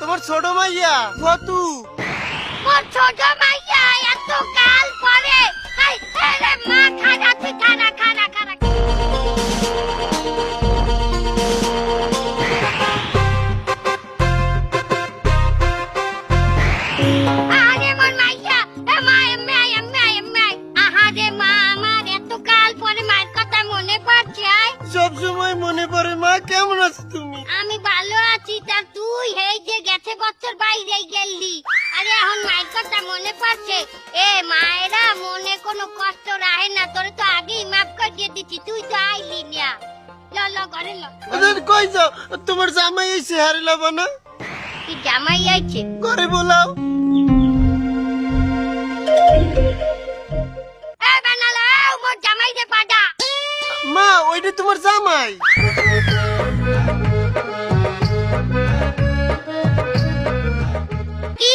তোমার ছোট মাইয়া ফতু। ওর ছোট মাইয়া এত কাল পরে আরে মা খানা তুই খানা খানা খানা আরে মোর মাইয়া মা এম্মে এম্মে এম্মে আহারে মা আমার এত কাল পরে মায়ের কথা মনে পড়ছে। সব সময় মনে পড়ে মা। কেমন আছো তুমি? আমি ভালো আছি, তা তুই এই যে গেছে বছর বাইরে গেলি, আরে এখন মায়ের কথা মনে পড়ছে? এ মায়েরা মনে কোনো কষ্ট রাখে না, তোর তো আগেই মাফ করে দিয়ে দিচ্ছি, তুই তো আইলি না। ল ল ঘরে ল। কই যাও? তোমার জামাই এসে হারে লাবা না? কি জামাই আইছে? ঘরে বলাও। এ বানালা মোর জামাই রে পাডা। মা ওইটা তোমার জামাই। কি?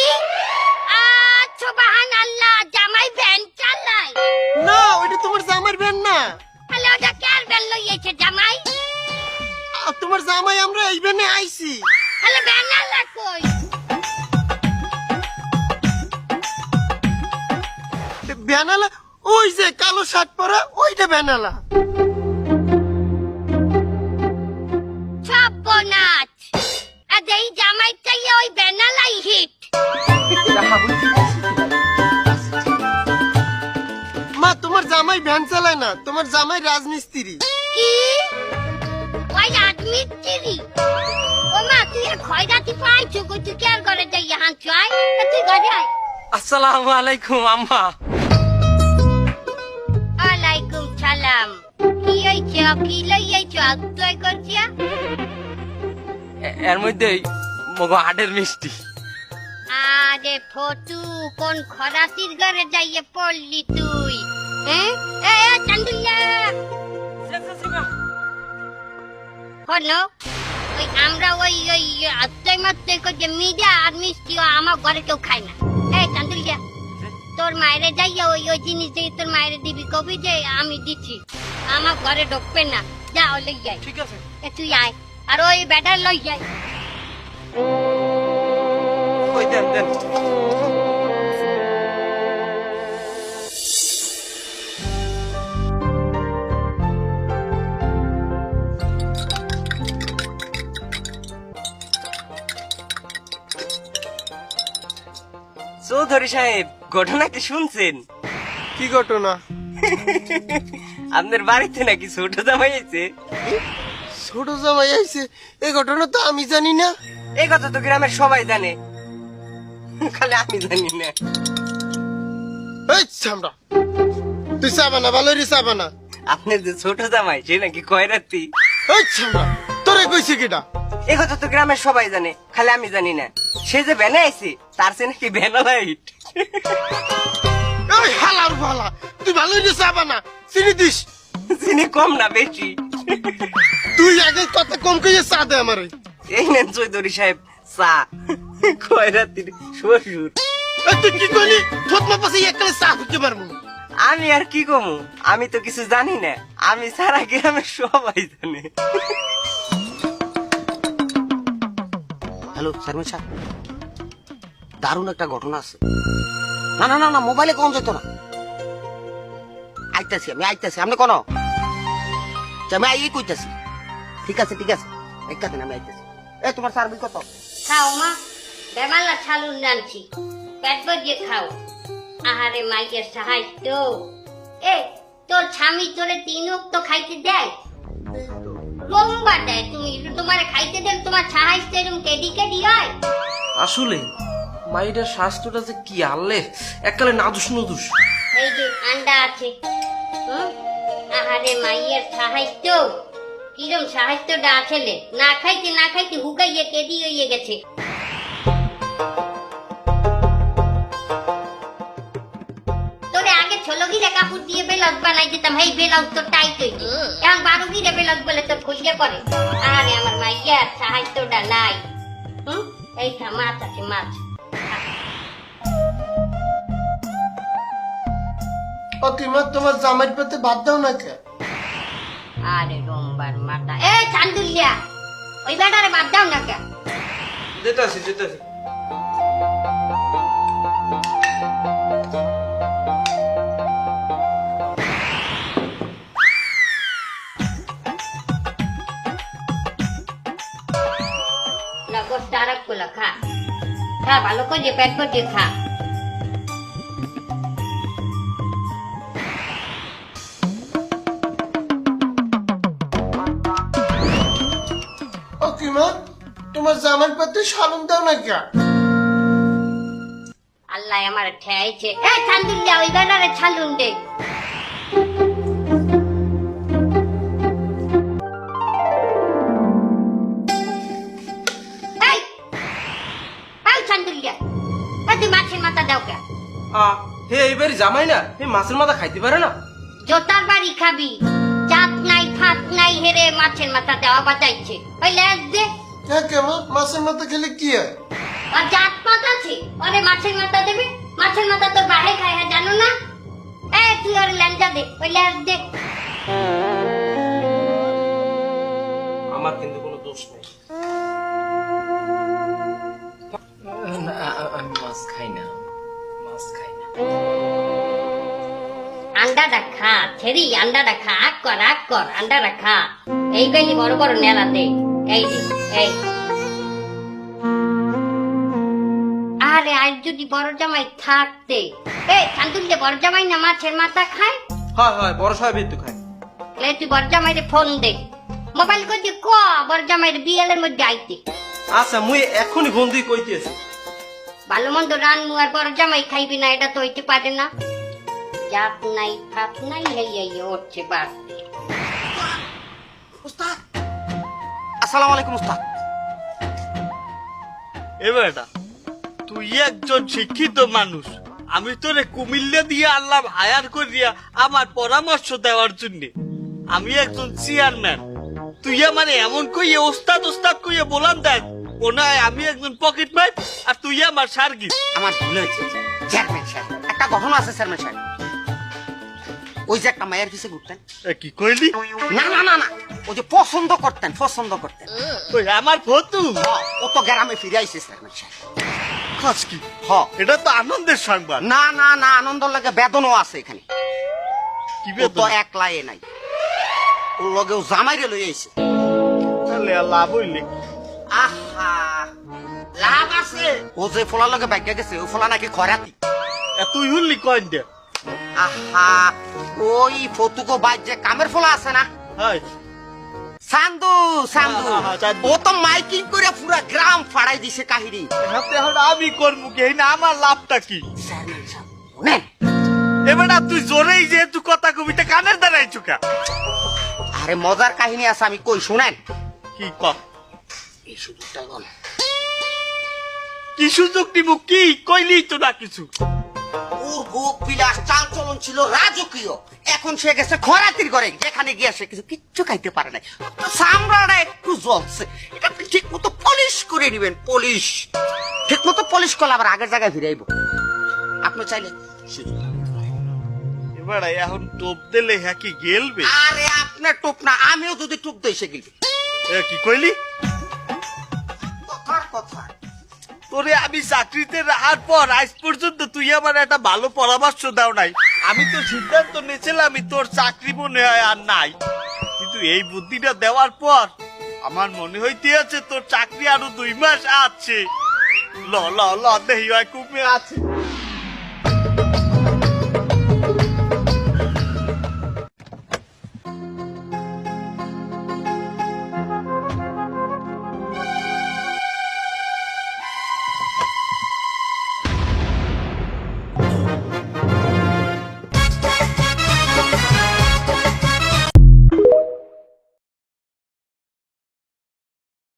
সুবহানাল্লাহ, জামাই ভ্যান চালায়? না ওইটা তোমার জামাইর ভ্যান না। তাহলে ওটা কার ভ্যান লইয়েছে জামাই? তোমার জামাই আমরা এই ভ্যানে আইছি। তাহলে বানালা কই? ভ্যানালা ওই যে কালো শার্ট পরা, ওইটা ভ্যানালা। সর্বনাশ, আর এই জামাই চাইয়ে ওই বানালাই হিট। মা তোমার জামাই ভ্যান চালায় না, তোমার জামাই রাজমিস্ত্রি। কি? ওই রাজমিস্ত্রি? ও মা তুই আর খয়রাতি পাইছো কই? তুই কি আর ঘরে যাই হাঁচ আয়? তুই ঘরে আয়। আসসালামু আলাইকুম আম্মা। ওয়ালাইকুম সালাম। কি হইছে? কি লইয়াইছো? আগুয়াই করছিয়া? এর মধ্যেই মগো হাটের মিষ্টি। আরে ফটু, কোন খরাসির ঘরে যাইয়ে পড়লি তুই? হ্যাঁ এ চান্দুলিয়া হলো ওই আমরা ওই ওই আত্মাই মাত্রাই যে মিডিয়া আর মিষ্টি আমার ঘরে কেউ খায় না। এই চান্দুলিয়া, তোর মায়েরে যাইয়া ওই ওই জিনিস দিয়ে তোর মায়েরে দিবি, কবি যে আমি দিচ্ছি, আমার ঘরে ঢুকবে না। যা ওই লই যাই। ঠিক আছে। তুই আয় আর ওই ব্যাটার লই যাই। ওই দেন দেন। চৌধুরী সাহেব, ঘটনা কি শুনছেন? কি ঘটনা? আপনার বাড়িতে নাকি ছোট জামাই আছে। ছোট জামাই আইছে? এই ঘটনা তো আমি জানি না। এই কথা তো গ্রামের সবাই জানে, খালি আমি জানি না। এই ছামড়া, তুই চাবা না, ভালো রে চাবা না। আপনার যে ছোট জামাই সে নাকি কয়রাতি। এই ছামড়া, তোরে কইছে কিটা? এই কথা তো গ্রামের সবাই জানে, খালি আমি জানি না। সে যে ভ্যানে আইছে তার সে নাকি ভ্যানালাইট। এই হালার ভালা, তুই ভালো রে চাবা না, চিনি দিস। চিনি কম না বেশি? তুই আগে কত কম কইয়ে চা দে আমারে। এই নেন চৌধুরী সাহেব চা, কয়রাতির শ্বশুর। এই তুই কি কইলি? থতমা পাশে একলা চা খুঁজতে পারবো? আমি আর কি কমু, আমি তো কিছু জানি না, আমি সারা গ্রামের সবাই জানে। হ্যালো চেয়ারম্যান সাহেব, দারুণ একটা ঘটনা আছে। না না না না, মোবাইলে কম যেত না। আইতাছি আমি, আইতাছি। আপনি কোন? আমি আই কইতাছি। ঠিক আছে ঠিক আছে, একদিন আমি আইতাছি। এ তোমার সার্ভিস কত? খাও মা, বেমালা ছালুন রাঁধছি, পেট ভরিয়ে খাও। আহারে মাইয়ের সাহায্য। এ তোর স্বামী তোরে 3 ওয়াক্ত খাইতে দেয়? লম্বা দেয়। তুমি তোমারে খাইতে দেন, তোমার সাহায্য এরকম কেডি কেডি হয়? আসলে মাইটার স্বাস্থ্যটা যে কি আনলে এককালে নাদুস নদুস। এই যে আন্ডা আছে। আহারে মাইয়ের সাহায্য, কিরম সাহায্যটা আছে? না খাইতে না খাইতে হুকাইয়ে কেডি হইয়ে গেছে। তোরে আগে 16 গিরা কাপড় দিয়ে বেলাউজ বানাই দিতাম, এই বেলাউজ তো টাইট হইতো। এখন 12 গিরা বেলাউজ বলে তোর খুলকে পড়ে। আরে আমার মাইয়ার সাহায্যটা নাই। এই মাছ আছে, মাছ। ও কি মা, তোমার জামাইর পেতে ভাত দাও না কে? আরে রোমবার মাথা। এই চান্দুলিয়া, ওই বেটারে বাদ দাও না কে? যেতেছি যেতেছি। না গোস্ত আর গুলো খা, খা ভালো করে পেট ভরিয়ে খা। ও কি মা, তোমার জামাই পাতে সালুন দাও না কে? আল্লাহ আমার ঠেয়াইছে। এই চান্দুল যা, ওই বেটারে ছালুন দে। এই, এই চান্দুল যা, এই তুই মাছের মাথা দাও কে? হে এইবারই জামাই না, হে মাছের মাথা খাইতে পারে না। জোতার বাড়ি খাবি, জাত নাই ফাত নাই হেরে মাছের মাথা দেওয়া বাজাইছে। ওই লেজ দে। হ্যাঁ কে মা, মাছের মাথা খেলে কি হয়? আর জাত পাত আছে, ওরে মাছের মাথা দেবে। মাছের মাথা তো বাহে খায়, হ্যাঁ জানো না? এ তুই ওর লেঞ্জা দে, ওই লেজ দে। আমার কিন্তু কোনো দোষ নেই। না, আমি মাছ খাই না, মাছ খাই না। আন্ডাটা খা, ছেড়ি আন্ডাটা খা, আগ কর আন্ডাটা খা। এই বেলি বড় বড় নেলা দে, এই দে, এই। আরে আজ যদি বড় জামাই থাকতে, এই চান্দুলিতে বড় জামাই না মাছের মাথা খায়? হয় হয়, বড় সাহেব তো খায়। এই তুই বড় জামাইরে ফোন দে, মোবাইল করে ক বড় জামাইরে বিয়েলের মধ্যে আইতে। আচ্ছা, মুই এখনই বন্ধু কইতেছি। ভালো মন্দ রান্নু আর বড় জামাই খাইবি না, এটা তো হইতে পারে না। জাত নাই ফাত নাই, হেই উঠছে বাড়তে। উস্তাদ, আসসালামু আলাইকুম উস্তাদ। এবার তুই একজন শিক্ষিত মানুষ, আমি তোরে কুমিল্লা দিয়ে আল্লাহ হায়ার করিয়া আমার পরামর্শ দেওয়ার জন্য। আমি একজন চেয়ারম্যান, তুই আমার এমন কইয়ে ওস্তাদ ওস্তাদ কইয়ে বলান দেখ মনে হয় আমি একজন পকেট মাইপ আর তুই আমার সার্গিস। আমার ভুল হয়েছে চেয়ারম্যান সাহেব। একটা ঘটনা আছে চেয়ারম্যান সাহেব। ওই যে একটা মায়ের পিছে ঘুরতেন। কি কইলি? না না না না, ওই যে পছন্দ করতেন। ওই আমার ফতু ও তো গ্রামে ফিরে আইছে চেয়ারম্যান সাহেব। খাস কি? হ, এটা তো আনন্দের সংবাদ। না না না, আনন্দ লাগে বেদনও আছে এখানে। কি ও তো বেদনা? একলাই নাই, ওর লগেও জামাইরে লই আইছে। তাহলে আর লাভ হইলে আহা, লাভ আছে। ও যে ফোলার লগে বাইকে গেছে, ও ফোলা নাকি খরাতি। তুই হুললি কয়েন দে। আহা, ওই ফতুকো বাইক যে কামের ফোলা আছে না, হাই সান্দু সান্দু, আহা, চান্দু। ও তো মাইকিং করে পুরা গ্রাম ফাড়াই দিছে কাহিনী। হাতে এখন আমি করবো কি? এই না আমার লাভটা কি? চেয়ারম্যান সাহেব, শুনেন, এবার তুই জোরেই যেহেতু কথা কবিতা কানের দ্বারাই চুকা। আরে মজার কাহিনী আছে, আমি কই শুনেন। কি ক? এই সুযোগটা লন। কি সুযোগ নিব? কি কইলি তো না কিছু। ওর ভোগ বিলাস চাল চলন ছিল রাজকীয়, এখন সে গেছে খরাতির ঘরে, যেখানে গিয়ে সে কিচ্ছু খাইতে পারে নাই। চামড়াটা একটু জ্বলছে, এটা আপনি ঠিক মতো পলিশ করে নিবেন। পলিশ ঠিক মতো পলিশ করলে আবার আগের জায়গায় ফিরে আইব। আপনি চাইলে এবার এখন টোপ দিলে হ্যাঁ কি গেলবে? আরে আপনার টোপ না, আমিও যদি টোপ দিই সে গিলবে। কি কইলি? কথার কথা। তোরে আমি চাকরিতে রাখার পর আজ পর্যন্ত তুই আমার একটা ভালো পরামর্শ দাও নাই। আমি তো সিদ্ধান্ত নিয়েছিলাম তোর চাকরি মনে হয় আর নাই, কিন্তু এই বুদ্ধিটা দেওয়ার পর আমার মনে হইতে আছে তোর চাকরি আরো 2 মাস আছে। ল ল ল দেহি হয় কমে আছে।